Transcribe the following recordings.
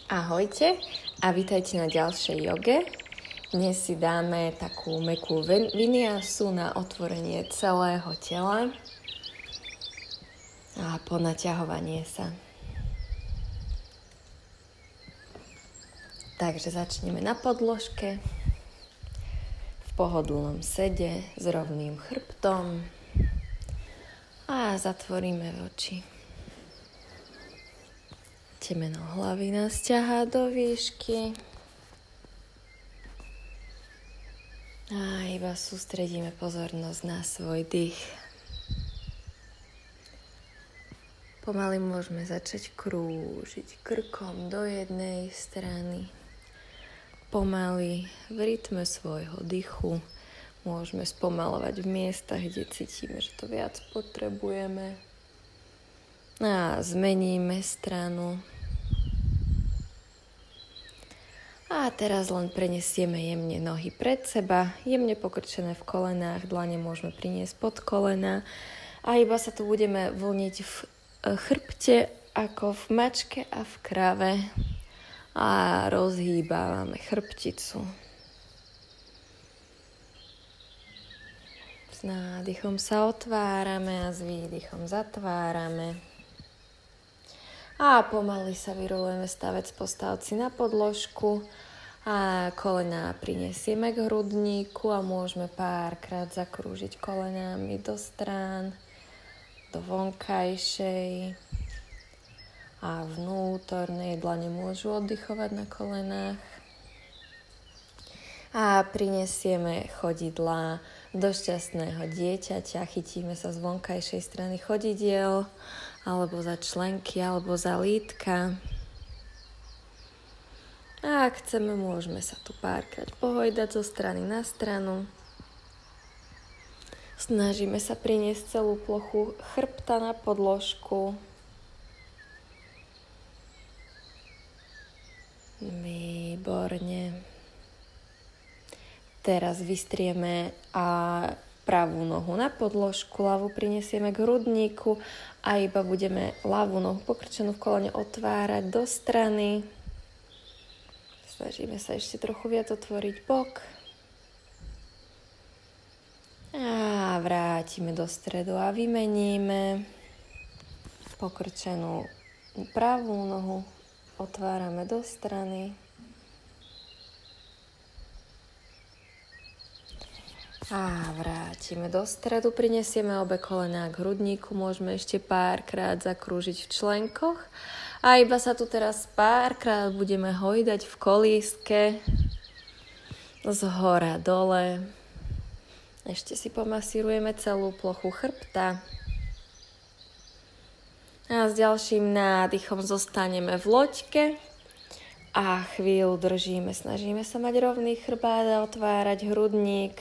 Ahojte a vítajte na ďalšej joge. Dnes si dáme takú mäkkú vinyásu na otvorenie celého tela a ponaťahovanie sa. Takže začneme na podložke, v pohodlnom sede s rovným chrbtom a zatvoríme oči. Temeno hlavy nás ťahá do výšky a iba sústredíme pozornosť na svoj dých. Pomaly môžeme začať krúžiť krkom do jednej strany. Pomaly v rytme svojho dychu môžeme spomalovať v miestach, kde cítime, že to viac potrebujeme. A zmeníme stranu. A teraz len prenesieme jemne nohy pred seba, jemne pokrčené v kolenách, dlane môžeme priniesť pod kolena a iba sa tu budeme vlniť v chrbte ako v mačke a v krave a rozhýbávame chrbticu. S nádychom sa otvárame a s výdychom zatvárame. A pomaly sa vyrolujeme stavec po stavci na podložku a kolená prinesieme k hrudníku a môžeme párkrát zakrúžiť kolenami do strán, do vonkajšej a vnútornej. Dlane môžu oddychovať na kolenách. A prinesieme chodidlá do šťastného dieťaťa. Chytíme sa z vonkajšej strany chodidiel alebo za členky, alebo za lítka. A ak chceme, môžeme sa tu párkrát pohojdať zo strany na stranu. Snažíme sa priniesť celú plochu chrbta na podložku. Výborne. Teraz vystrieme pravú nohu na podložku, ľavú prinesieme k hrudníku a iba budeme ľavú nohu pokrčenú v kolene otvárať do strany. Snažíme sa ešte trochu viac otvoriť bok. A vrátime do stredu a vymeníme. Pokrčenú pravú nohu otvárame do strany. A vrátime do stredu, prinesieme obe kolená k hrudníku, môžeme ešte párkrát zakrúžiť v členkoch a iba sa tu teraz párkrát budeme hojdať v kolíske z hora dole. Ešte si pomasírujeme celú plochu chrbta a s ďalším nádychom zostaneme v loďke a chvíľu držíme, snažíme sa mať rovný chrbát a otvárať hrudník.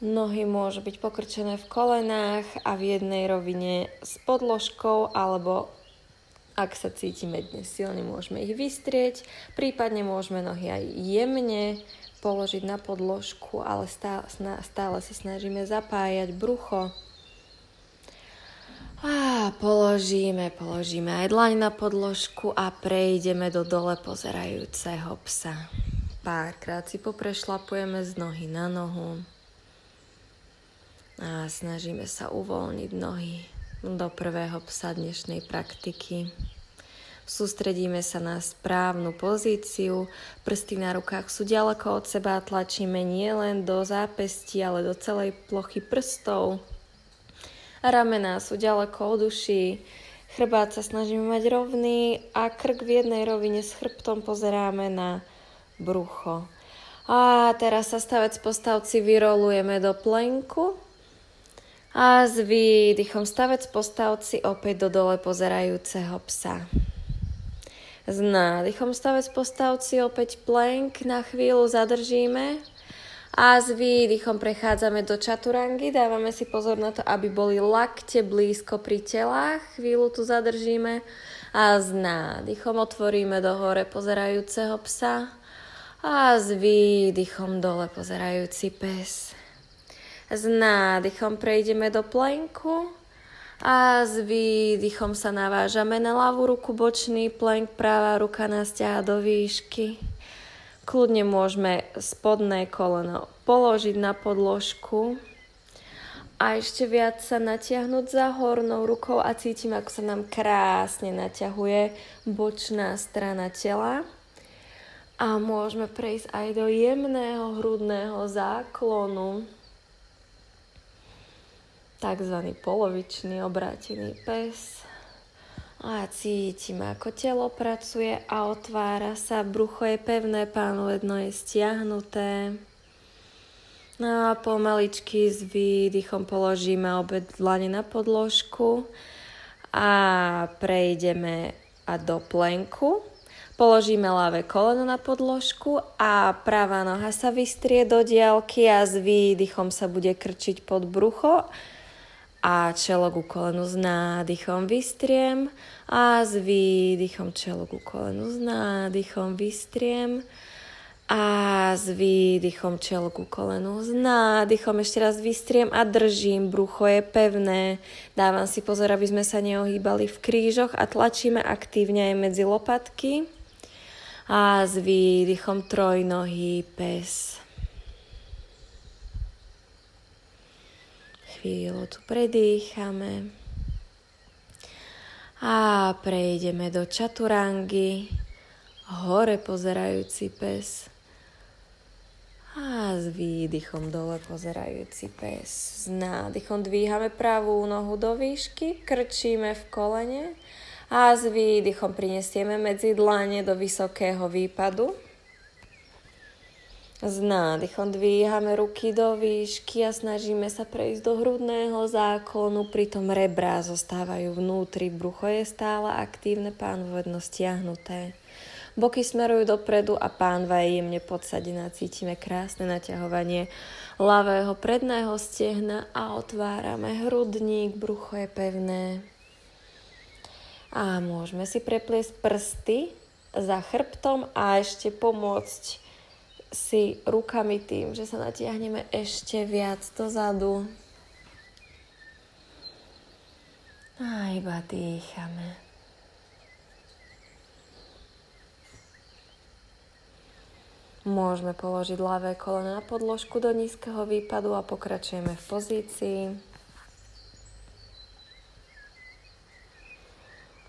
Nohy môžu byť pokrčené v kolenách a v jednej rovine s podložkou, alebo ak sa cítime dnes silne, môžeme ich vystrieť. Prípadne môžeme nohy aj jemne položiť na podložku, ale stále sa snažíme zapájať brucho. A položíme aj dlaň na podložku a prejdeme do dole pozerajúceho psa. Párkrát si poprešlapujeme z nohy na nohu. A snažíme sa uvoľniť nohy do prvého psa dnešnej praktiky. Sústredíme sa na správnu pozíciu. Prsty na rukách sú ďaleko od seba a tlačíme nielen do zápestí, ale do celej plochy prstov. Ramená sú ďaleko od uší. Chrbát sa snažíme mať rovný a krk v jednej rovine s chrbtom pozeráme na brucho. A teraz sa stavec po stavci vyrolujeme do plenku. A s výdychom stavec po stavci opäť do dole pozerajúceho psa. S nádychom stavec po stavci opäť plank, na chvíľu zadržíme a s výdychom prechádzame do čaturangy. Dávame si pozor na to, aby boli lakte blízko pri telách. Chvíľu tu zadržíme a s nádychom otvoríme do hore pozerajúceho psa a s výdychom dole pozerajúci pes. S nádychom prejdeme do plenku A s výdychom sa navážame na ľavú ruku, bočný plank, pravá ruka nás ťaha do výšky. Kľudne môžeme spodné koleno položiť na podložku a ešte viac sa natiahnuť za hornou rukou a cítim, ako sa nám krásne naťahuje bočná strana tela. A môžeme prejsť aj do jemného hrudného záklonu. Takzvaný polovičný obrátený pes. A cítime, ako telo pracuje a otvára sa. Brucho je pevné, pánové dno je stiahnuté. A pomaličky s výdychom položíme obe dlane na podložku a prejdeme do plenku. Položíme ľavé koleno na podložku a pravá noha sa vystrie do diaľky a s výdychom sa bude krčiť pod brucho. A čelo ku kolenu s nádychom vystriem a s výdychom čelo ku kolenu s nádychom vystriem a s výdychom čelo ku kolenu s nádychom ešte raz vystriem a držím, brucho je pevné. Dávam si pozor, aby sme sa neohýbali v krížoch a tlačíme aktívne aj medzi lopatky a s výdychom trojnohý pes. Chvíľu tu predýchame a prejdeme do čaturangy, hore pozerajúci pes a s výdychom dole pozerajúci pes. S nádychom dvíhame pravú nohu do výšky, krčíme v kolene a s výdychom prinesieme medzi dlane do vysokého výpadu. S nádychom dvíhame ruky do výšky a snažíme sa prejsť do hrudného záklonu, pritom rebrá zostávajú vnútri, brucho je stále aktívne, pánvovo dno stiahnuté. Boky smerujú dopredu a pánva je jemne podsadená, cítime krásne naťahovanie ľavého predného stehna a otvárame hrudník, brucho je pevné. A môžeme si prepliesť prsty za chrbtom a ešte pomôcť si rukami tým, že sa natiahneme ešte viac dozadu. A iba dýchame. Môžeme položiť ľavé koleno na podložku do nízkeho výpadu a pokračujeme v pozícii.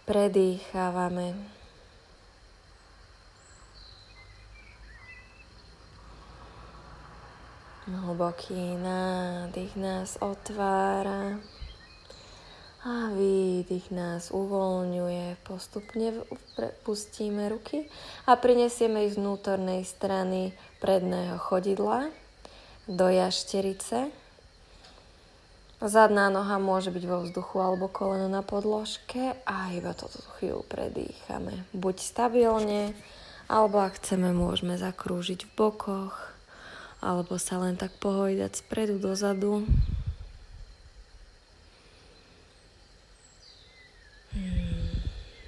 Predýchávame. Hlboký nádych nás otvára a výdych nás uvoľňuje. Postupne pustíme ruky a prinesieme ich z vnútornej strany predného chodidla do jašterice. Zadná noha môže byť vo vzduchu alebo koleno na podložke a iba toto chvíľu predýchame. Buď stabilne, alebo ak chceme, môžeme zakrúžiť v bokoch alebo sa len tak pohojdať spredu dozadu.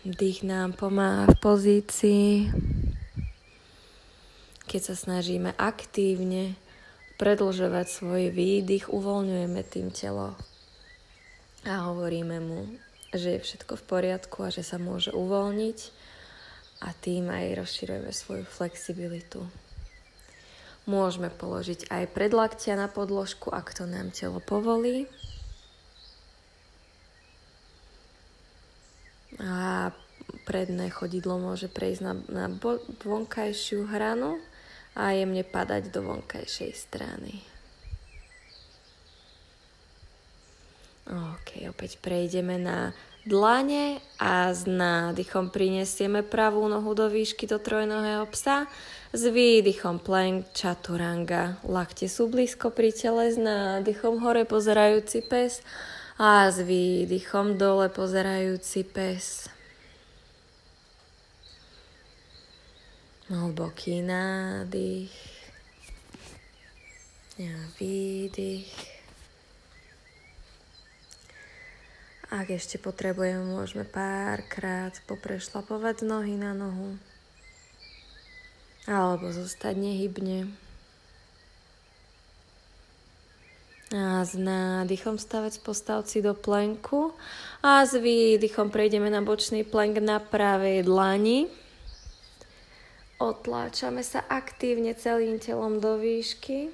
Dých nám pomáha v pozícii, keď sa snažíme aktívne predĺžovať svoj výdych, uvoľňujeme tým telo a hovoríme mu, že je všetko v poriadku a že sa môže uvoľniť a tým aj rozširujeme svoju flexibilitu. Môžeme položiť aj predlaktia na podložku, ak to nám telo povolí. A predné chodidlo môže prejsť na vonkajšiu hranu a jemne padať do vonkajšej strany. OK, opäť prejdeme na dlane a s nádychom prinesieme pravú nohu do výšky do trojnohého psa. S výdychom plank chaturanga. Lakte sú blízko pri tele, s nádychom hore pozerajúci pes a s výdychom dole pozerajúci pes. Hlboký nádych a výdych. Ak ešte potrebujeme, môžeme párkrát poprešlapovať nohy na nohu. Alebo zostať nehybne. A s nádychom stavec postavci do plenku. A s výdychom prejdeme na bočný plenk na pravej dlani. Otláčame sa aktívne celým telom do výšky.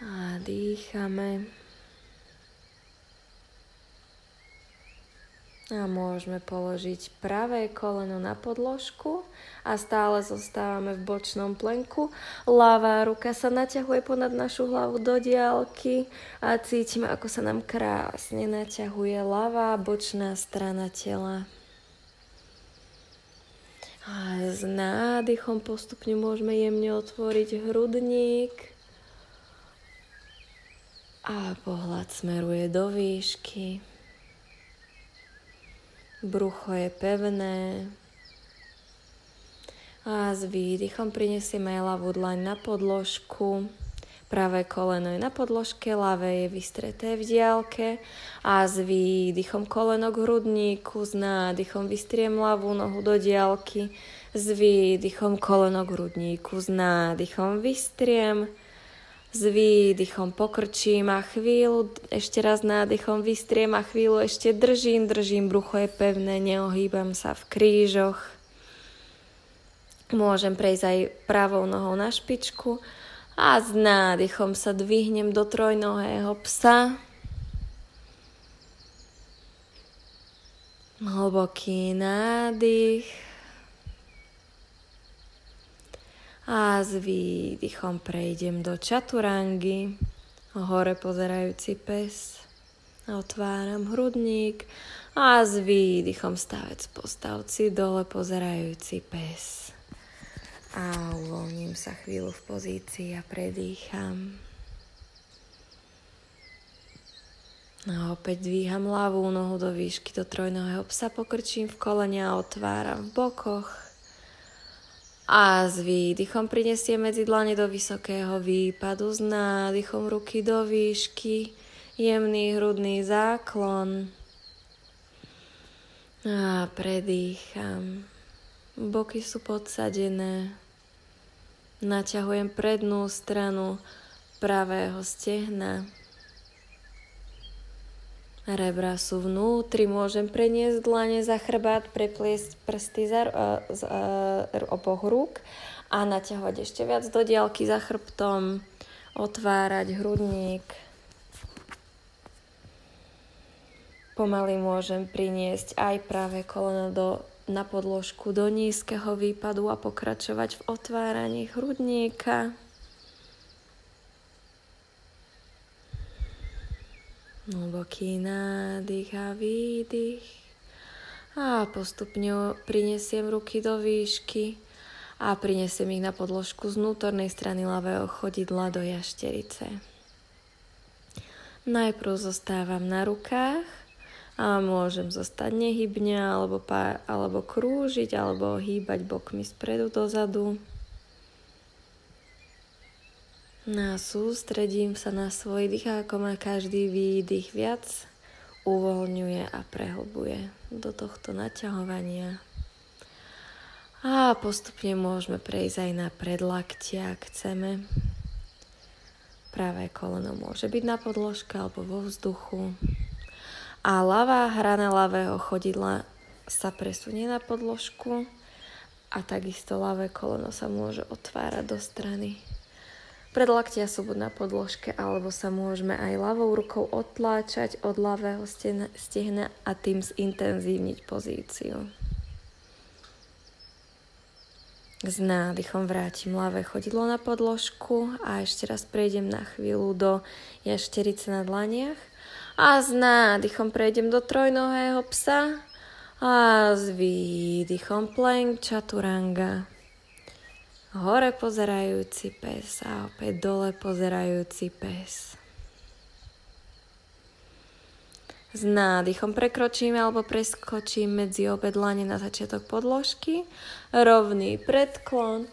A dýchame. A môžeme položiť pravé koleno na podložku a stále zostávame v bočnom plenku. Ľavá ruka sa naťahuje ponad našu hlavu do diaľky a cítime, ako sa nám krásne naťahuje ľavá bočná strana tela. A s nádychom postupne môžeme jemne otvoriť hrudník a pohľad smeruje do výšky. Brucho je pevné. A s výdychom prinesieme aj ľavú dlaň na podložku. Pravé koleno je na podložke, ľavé je vystreté v diaľke. A s výdychom koleno k hrudníku, s nádychom vystriem ľavú nohu do diaľky. S výdychom koleno k hrudníku, s nádychom vystriem. S výdychom pokrčím a chvíľu, ešte raz nádychom vystriem a chvíľu ešte držím, brucho je pevné, neohýbam sa v krížoch. Môžem prejsť aj pravou nohou na špičku a s nádychom sa dvihnem do trojnohého psa. Hlboký nádych. A s výdychom prejdem do čaturangy, hore pozerajúci pes. Otváram hrudník a s výdychom stavec postavci, dole pozerajúci pes. A uvoľním sa chvíľu v pozícii a predýcham. A opäť dvíham ľavú nohu do výšky do trojnohého psa, pokrčím v kolene a otváram v bokoch. A s výdychom prinesie medzi dlane do vysokého výpadu, s nádychom ruky do výšky, jemný hrudný záklon. A predýcham. Boky sú podsadené. Naťahujem prednú stranu pravého stehna. Rebra sú vnútri, môžem preniesť dlane za chrbát, prepliesť prsty z oboch rúk a naťahovať ešte viac do diaľky za chrbtom, otvárať hrudník. Pomaly môžem priniesť aj pravé koleno na podložku do nízkeho výpadu a pokračovať v otváraní hrudníka. Hlboký nádych a výdych. A postupne prinesiem ruky do výšky a prinesiem ich na podložku z vnútornej strany ľavého chodidla do jašterice. Najprv zostávam na rukách a môžem zostať nehybne alebo krúžiť alebo hýbať bokmi spredu dozadu. A sústredím sa na svoj dých, ako ma každý výdych viac uvoľňuje a prehlbuje do tohto naťahovania. A postupne môžeme prejsť aj na predlaktia, ak chceme. Pravé koleno môže byť na podložke alebo vo vzduchu. A ľavá hrana ľavého chodidla sa presunie na podložku a takisto ľavé koleno sa môže otvárať do strany. Predlaktia sú buď na podložke, alebo sa môžeme aj ľavou rukou otláčať od ľavého stehna a tým zintenzívniť pozíciu. S nádychom vrátim ľavé chodidlo na podložku a ešte raz prejdem na chvíľu do jašterice na dlaniach. A s nádychom prejdem do trojnohého psa a s výdychom plank chaturanga. Hore pozerajúci pes a opäť dole pozerajúci pes. S nádychom prekročím alebo preskočím medzi obe dlane na začiatok podložky. Rovný predklon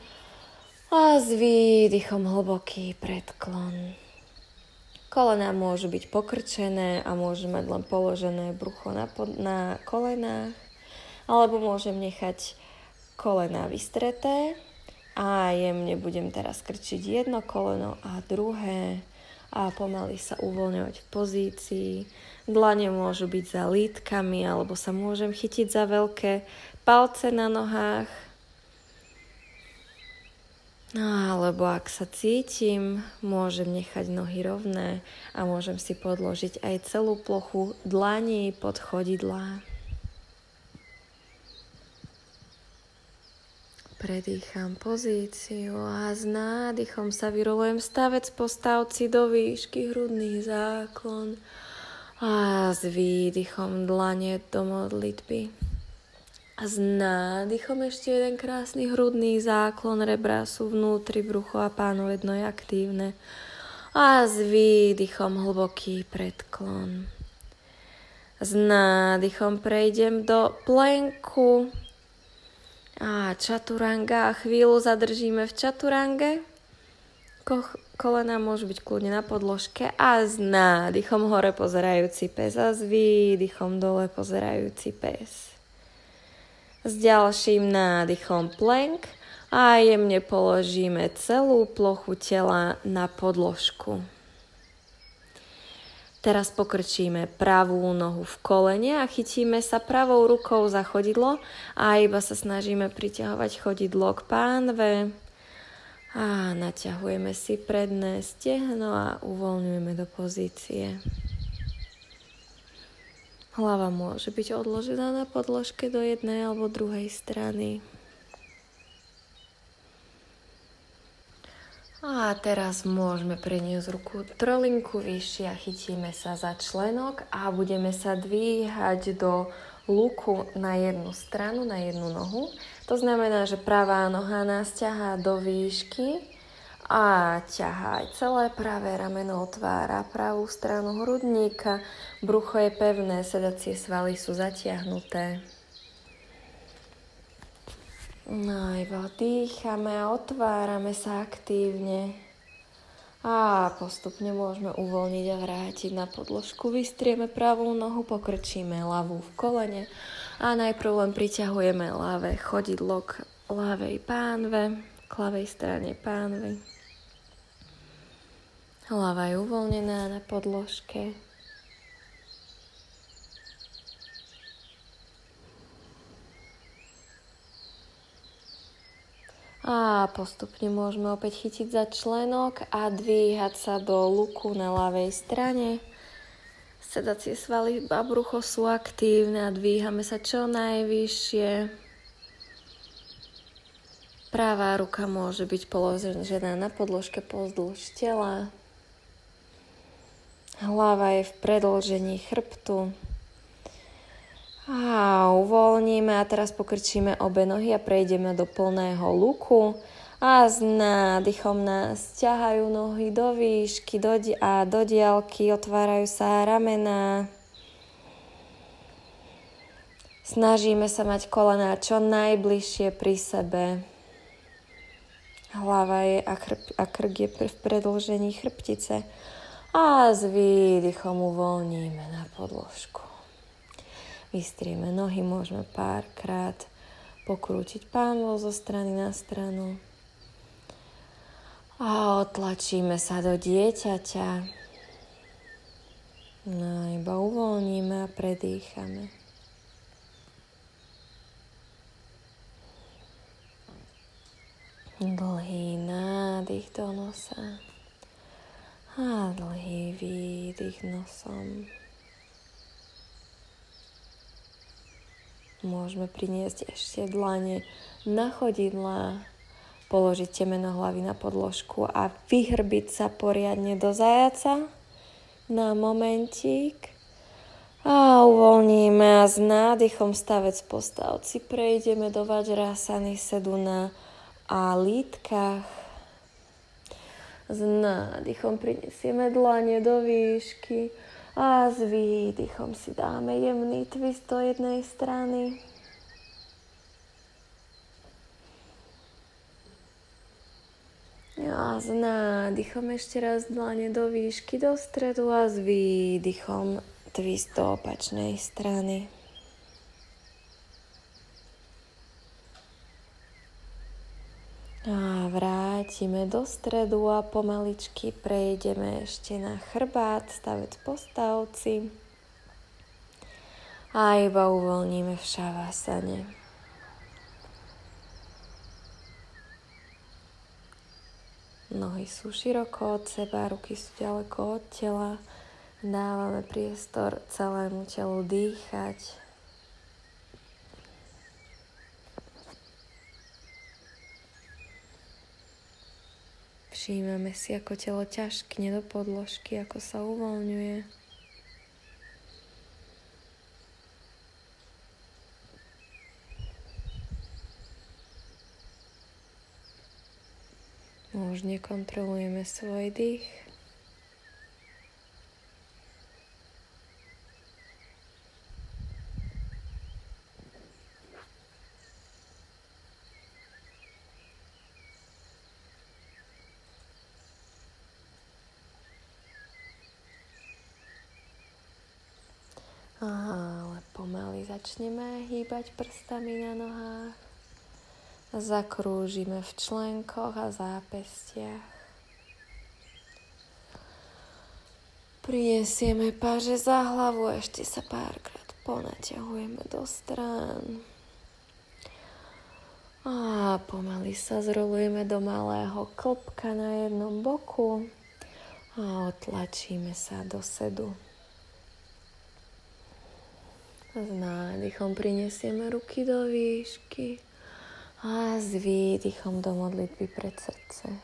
a s výdychom hlboký predklon. Kolená môžu byť pokrčené a môžem mať len položené brucho na kolenách, alebo môžem nechať kolená vystreté. A jemne budem teraz krčiť jedno koleno a druhé a pomaly sa uvoľňovať v pozícii. Dlane môžu byť za lítkami alebo sa môžem chytiť za veľké palce na nohách. Alebo ak sa cítim, môžem nechať nohy rovné a môžem si podložiť aj celú plochu dlaní pod chodidlá. Predýcham pozíciu a s nádychom sa vyrolujem stavec po stavci do výšky, hrudný záklon a s výdychom dlane do modlitby. A s nádychom ešte jeden krásny hrudný záklon, rebra sú vnútri, brucho a pánovedno je aktívne. A s výdychom hlboký predklon. S nádychom prejdem do plenku. A čaturanga a chvíľu zadržíme v čaturange. Kolena môžu byť kľudne na podložke a s nádychom hore pozerajúci pes a s výdychom dole pozerajúci pes. S ďalším nádychom plank a jemne položíme celú plochu tela na podložku. Teraz pokrčíme pravú nohu v kolene a chytíme sa pravou rukou za chodidlo a iba sa snažíme priťahovať chodidlo k pánve. A naťahujeme si predné stehno a uvoľňujeme do pozície. Hlava môže byť odložená na podložke do jednej alebo druhej strany. A teraz môžeme preniesť ruku trolinku vyššie a chytíme sa za členok a budeme sa dvíhať do luku na jednu stranu, na jednu nohu. To znamená, že pravá noha nás ťahá do výšky a ťahá aj celé pravé rameno, otvára pravú stranu hrudníka, brucho je pevné, sedacie svaly sú zatiahnuté. No, iba dýchame a otvárame sa aktívne. A postupne môžeme uvoľniť a vrátiť na podložku. Vystrieme pravú nohu, pokrčíme ľavú v kolene a najprv len priťahujeme ľavé chodidlo k ľavej pánve, k ľavej strane pánvy. Hlava je uvoľnená na podložke. A postupne môžeme opäť chytiť za členok a dvíhať sa do luku na ľavej strane. Sedacie svaly a brucho sú aktívne a dvíhame sa čo najvyššie. Pravá ruka môže byť položená na podložke pozdĺž tela. Hlava je v predĺžení chrbtu. A uvoľníme a teraz pokrčíme obe nohy a prejdeme do plného luku a s nádychom nás ťahajú nohy do výšky a do diaľky, otvárajú sa ramená. Snažíme sa mať kolená čo najbližšie pri sebe. Hlava je a krk je v predĺžení chrbtice a s výdychom uvoľníme na podložku. Vystrieme nohy, môžeme párkrát pokrútiť pánvou zo strany na stranu. A otlačíme sa do dieťaťa. No, iba uvoľníme a predýchame. Dlhý nádych do nosa a dlhý výdych nosom. Môžeme priniesť ešte dlane na chodidlá, položiť temeno hlavy na podložku a vyhrbiť sa poriadne do zajaca na momentík. A uvoľníme a s nádychom stavec po stavci prejdeme do Vajrasany seduna a lítkach. S nádychom prinesieme dlane do výšky a s výdychom si dáme jemný twist do jednej strany. A s nádychom ešte raz dlane do výšky do stredu a s výdychom twist do opačnej strany. A vrátime do stredu a pomaličky prejdeme ešte na chrbát, stavec po stavci. A iba uvoľníme v šavasane. Nohy sú široko od seba, ruky sú ďaleko od tela. Dávame priestor celému telu dýchať. Všímame si, ako telo ťažkne do podložky, ako sa uvoľňuje. Možne kontrolujeme svoj dých. Ale pomaly začneme hýbať prstami na nohách. Zakrúžime v členkoch a zápestiach. Prinesieme páže za hlavu, ešte sa párkrát ponaťahujeme do strán. A pomaly sa zrolujeme do malého klbka na jednom boku a otlačíme sa do sedu. S nádychom prinesieme ruky do výšky a s výdychom do modlitby pred srdce.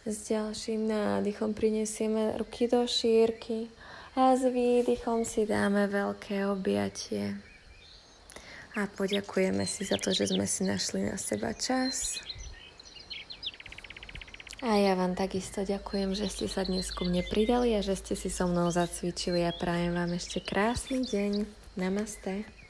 S ďalším nádychom prinesieme ruky do šírky a s výdychom si dáme veľké objatie. A poďakujeme si za to, že sme si našli na seba čas. A ja vám takisto ďakujem, že ste sa dnes ku mne pridali a že ste si so mnou zacvičili a prajem vám ešte krásny deň. Namaste.